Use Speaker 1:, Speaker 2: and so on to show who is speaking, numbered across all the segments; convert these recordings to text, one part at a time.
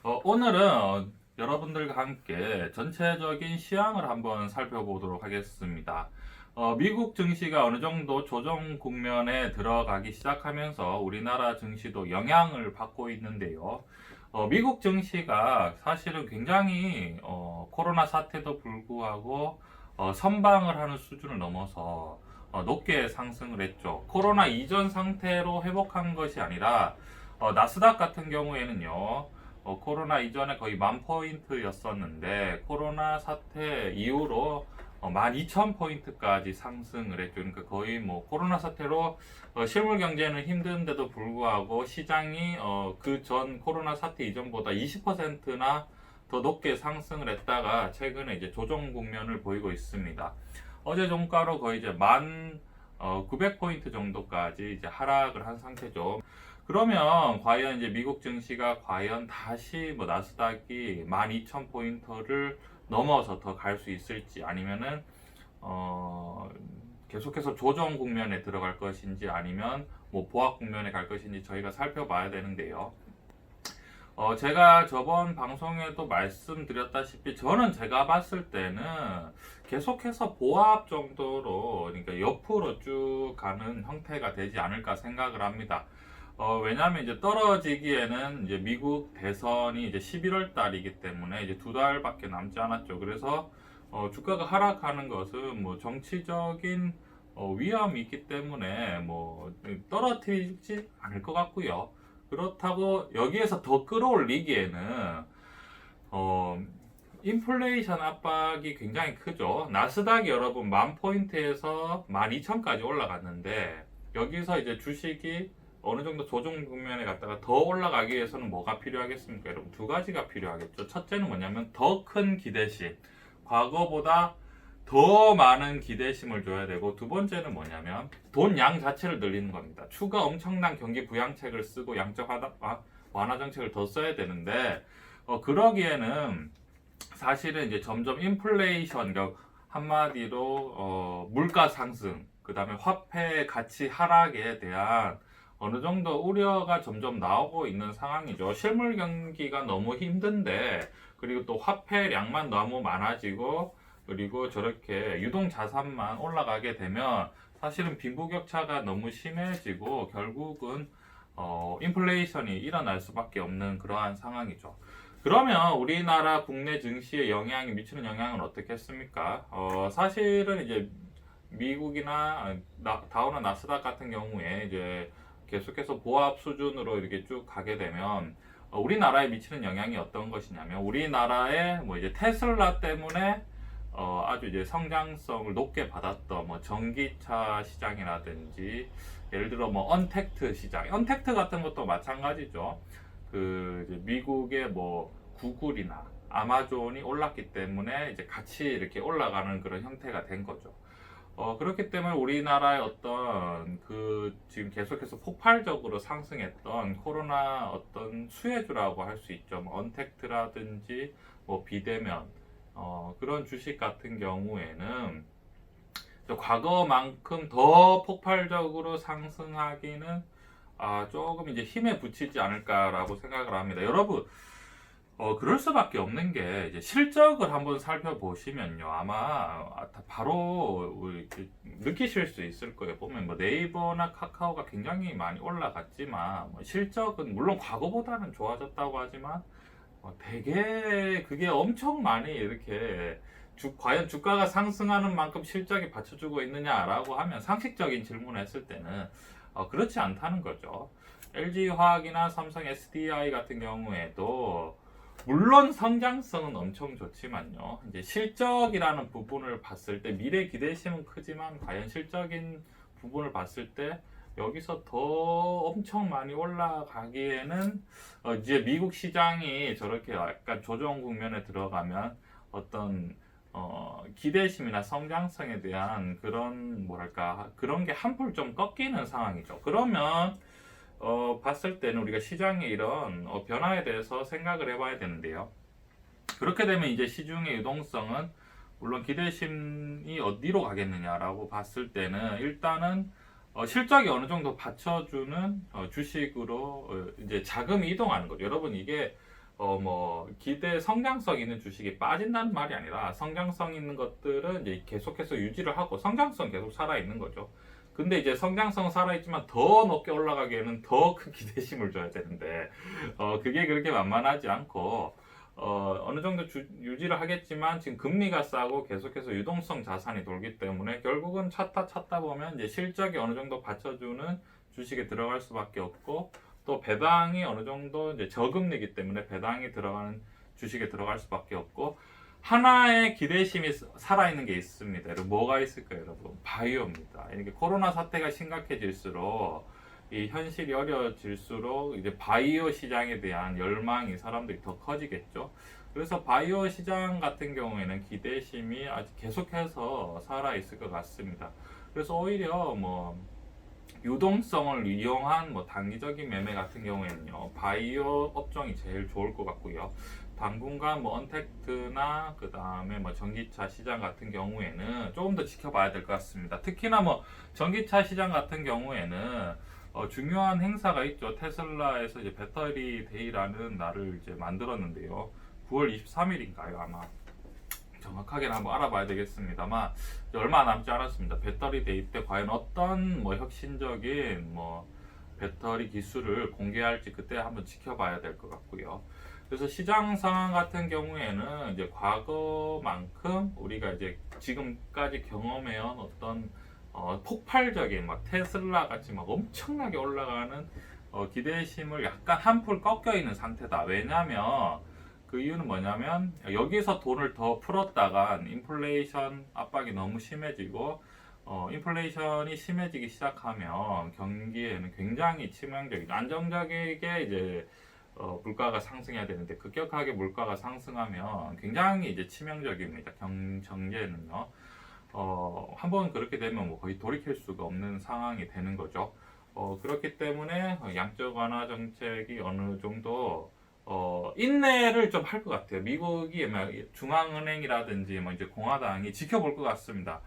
Speaker 1: 오늘은 여러분들과 함께 전체적인 시황을 한번 살펴보도록 하겠습니다. 미국 증시가 어느 정도 조정 국면에 들어가기 시작하면서 우리나라 증시도 영향을 받고 있는데요. 미국 증시가 사실은 굉장히 코로나 사태도 불구하고 선방을 하는 수준을 넘어서 높게 상승을 했죠. 코로나 이전 상태로 회복한 것이 아니라 나스닥 같은 경우에는요. 코로나 이전에 거의 10,000포인트였었는데 코로나 사태 이후로 12,000포인트까지 상승을 했죠. 그러니까 거의 뭐 코로나 사태로 실물 경제는 힘든데도 불구하고 시장이 그 전 코로나 사태 이전보다 20%나 더 높게 상승을 했다가 최근에 이제 조정 국면을 보이고 있습니다. 어제 종가로 거의 이제 900포인트 정도까지 이제 하락을 한 상태죠. 그러면 과연 이제 미국 증시가 과연 다시 뭐 나스닥이 12,000포인트를 넘어서 더 갈 수 있을지 아니면은 계속해서 조정 국면에 들어갈 것인지 아니면 뭐 보합 국면에 갈 것인지 저희가 살펴봐야 되는데요. 제가 저번 방송에도 말씀드렸다시피 저는 제가 봤을 때는 계속해서 보합 정도로 그러니까 옆으로 쭉 가는 형태가 되지 않을까 생각을 합니다. 왜냐하면 이제 떨어지기에는 이제 미국 대선이 이제 11월 달이기 때문에 이제 두 달밖에 남지 않았죠. 그래서 주가가 하락하는 것은 뭐 정치적인 위험이 있기 때문에 뭐 떨어뜨리지 않을 것 같고요. 그렇다고 여기에서 더 끌어올리기에는 인플레이션 압박이 굉장히 크죠. 나스닥이 여러분 10,000포인트에서 12,000까지 올라갔는데 여기서 이제 주식이 어느 정도 조정 국면에 갔다가 더 올라가기 위해서는 뭐가 필요하겠습니까? 여러분 두 가지가 필요하겠죠. 첫째는 뭐냐면 더 큰 기대심, 과거보다 더 많은 기대심을 줘야 되고 두 번째는 뭐냐면 돈 양 자체를 늘리는 겁니다. 추가 엄청난 경기 부양책을 쓰고 양적 완화 정책을 더 써야 되는데 그러기에는 사실은 이제 점점 인플레이션, 그러니까 한마디로 물가 상승, 그 다음에 화폐 가치 하락에 대한 어느 정도 우려가 점점 나오고 있는 상황이죠. 실물 경기가 너무 힘든데, 그리고 또 화폐량만 너무 많아지고, 그리고 저렇게 유동 자산만 올라가게 되면 사실은 빈부격차가 너무 심해지고 결국은 인플레이션이 일어날 수밖에 없는 그러한 상황이죠. 그러면 우리나라 국내 증시에 영향이 미치는 영향은 어떻겠습니까? 사실은 이제 미국이나 다우나 나스닥 같은 경우에 이제 계속해서 보합 수준으로 이렇게 쭉 가게 되면 우리나라에 미치는 영향이 어떤 것이냐면 우리나라의 뭐 이제 테슬라 때문에 아주 이제 성장성을 높게 받았던 뭐 전기차 시장이라든지 예를 들어 뭐 언택트 시장, 언택트 같은 것도 마찬가지죠. 그 이제 미국의 뭐 구글이나 아마존이 올랐기 때문에 이제 같이 이렇게 올라가는 그런 형태가 된 거죠. 그렇기 때문에 우리나라의 어떤 그 지금 계속해서 폭발적으로 상승했던 코로나 어떤 수혜주라고 할 수 있죠. 뭐 언택트라든지 뭐 비대면 그런 주식 같은 경우에는 과거만큼 더 폭발적으로 상승하기는 조금 이제 힘에 부치지 않을까라고 생각을 합니다. 여러분, 그럴 수밖에 없는 게 이제 실적을 한번 살펴보시면요. 아마 바로 이렇게 느끼실 수 있을 거예요. 보면 뭐 네이버나 카카오가 굉장히 많이 올라갔지만 뭐 실적은 물론 과거보다는 좋아졌다고 하지만 되게 그게 엄청 많이 이렇게 과연 주가가 상승하는 만큼 실적이 받쳐주고 있느냐라고 하면 상식적인 질문을 했을 때는 그렇지 않다는 거죠. LG화학이나 삼성 SDI 같은 경우에도 물론 성장성은 엄청 좋지만요. 이제 실적이라는 부분을 봤을 때 미래 기대심은 크지만 과연 실적인 부분을 봤을 때 여기서 더 엄청 많이 올라가기에는 이제 미국 시장이 저렇게 약간 조정 국면에 들어가면 어떤 기대심이나 성장성에 대한 그런 뭐랄까 그런 게 한풀 좀 꺾이는 상황이죠. 그러면 봤을 때는 우리가 시장의 이런 변화에 대해서 생각을 해봐야 되는데요. 그렇게 되면 이제 시중의 유동성은 물론 기대심이 어디로 가겠느냐라고 봤을 때는 일단은 실적이 어느 정도 받쳐주는 주식으로 이제 자금이 이동하는 거죠. 여러분 이게 기대 성장성 있는 주식이 빠진다는 말이 아니라 성장성 있는 것들은 이제 계속해서 유지를 하고 성장성 계속 살아있는 거죠. 근데 이제 성장성 살아있지만 더 높게 올라가기에는 더 큰 기대심을 줘야 되는데, 그게 그렇게 만만하지 않고, 어느 정도 유지를 하겠지만 지금 금리가 싸고 계속해서 유동성 자산이 돌기 때문에 결국은 찾다 보면 이제 실적이 어느 정도 받쳐주는 주식에 들어갈 수밖에 없고, 또 배당이 어느 정도 이제 저금리이기 때문에 배당이 들어가는 주식에 들어갈 수밖에 없고, 하나의 기대심이 살아있는 게 있습니다. 여러분, 뭐가 있을까요, 여러분? 바이오입니다. 이게 코로나 사태가 심각해질수록 이 현실이 어려질수록 이제 바이오 시장에 대한 열망이 사람들이 더 커지겠죠. 그래서 바이오 시장 같은 경우에는 기대심이 아직 계속해서 살아 있을 것 같습니다. 그래서 오히려 유동성을 이용한 단기적인 매매 같은 경우에는요, 바이오 업종이 제일 좋을 것 같고요. 당분간 언택트나 그 다음에 전기차 시장 같은 경우에는 조금 더 지켜봐야 될 것 같습니다. 특히나 전기차 시장 같은 경우에는 중요한 행사가 있죠. 테슬라에서 이제 배터리 데이라는 날을 이제 만들었는데요. 9월 23일인가요, 아마. 정확하게는 한번 알아봐야 되겠습니다만 얼마 남지 않았습니다. 배터리 데이 때 과연 어떤 혁신적인 배터리 기술을 공개할지 그때 한번 지켜봐야 될 것 같고요. 그래서 시장 상황 같은 경우에는 이제 과거만큼 우리가 이제 지금까지 경험해온 어떤 폭발적인 테슬라 같이 엄청나게 올라가는 기대심을 약간 한풀 꺾여 있는 상태다. 왜냐하면 그 이유는 뭐냐면 여기서 돈을 더 풀었다가 인플레이션 압박이 너무 심해지고 인플레이션이 심해지기 시작하면 경기에는 굉장히 치명적이죠. 안정적이게 이제 물가가 상승해야 되는데 급격하게 물가가 상승하면 굉장히 이제 치명적입니다. 경제는요. 한번 그렇게 되면 거의 돌이킬 수가 없는 상황이 되는 거죠. 그렇기 때문에 양적 완화 정책이 어느 정도 인내를 좀 할 것 같아요. 미국이 중앙은행이라든지 이제 공화당이 지켜볼 것 같습니다.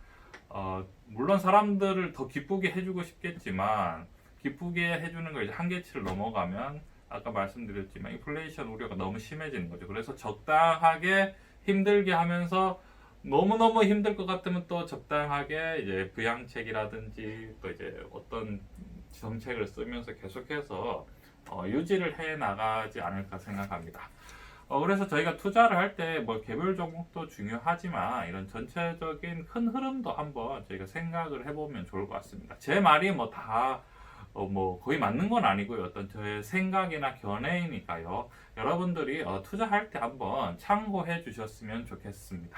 Speaker 1: 물론 사람들을 더 기쁘게 해주고 싶겠지만 기쁘게 해주는 걸 이제 한계치를 넘어가면 아까 말씀드렸지만 인플레이션 우려가 너무 심해지는 거죠. 그래서 적당하게 힘들게 하면서 너무너무 힘들 것 같으면 또 적당하게 이제 부양책이라든지 또 이제 어떤 정책을 쓰면서 계속해서 유지를 해 나가지 않을까 생각합니다. 그래서 저희가 투자를 할 때 개별 종목도 중요하지만 이런 전체적인 큰 흐름도 한번 저희가 생각을 해보면 좋을 것 같습니다. 제 말이 다 거의 맞는 건 아니고요. 어떤 저의 생각이나 견해이니까요. 여러분들이 투자할 때 한번 참고해 주셨으면 좋겠습니다.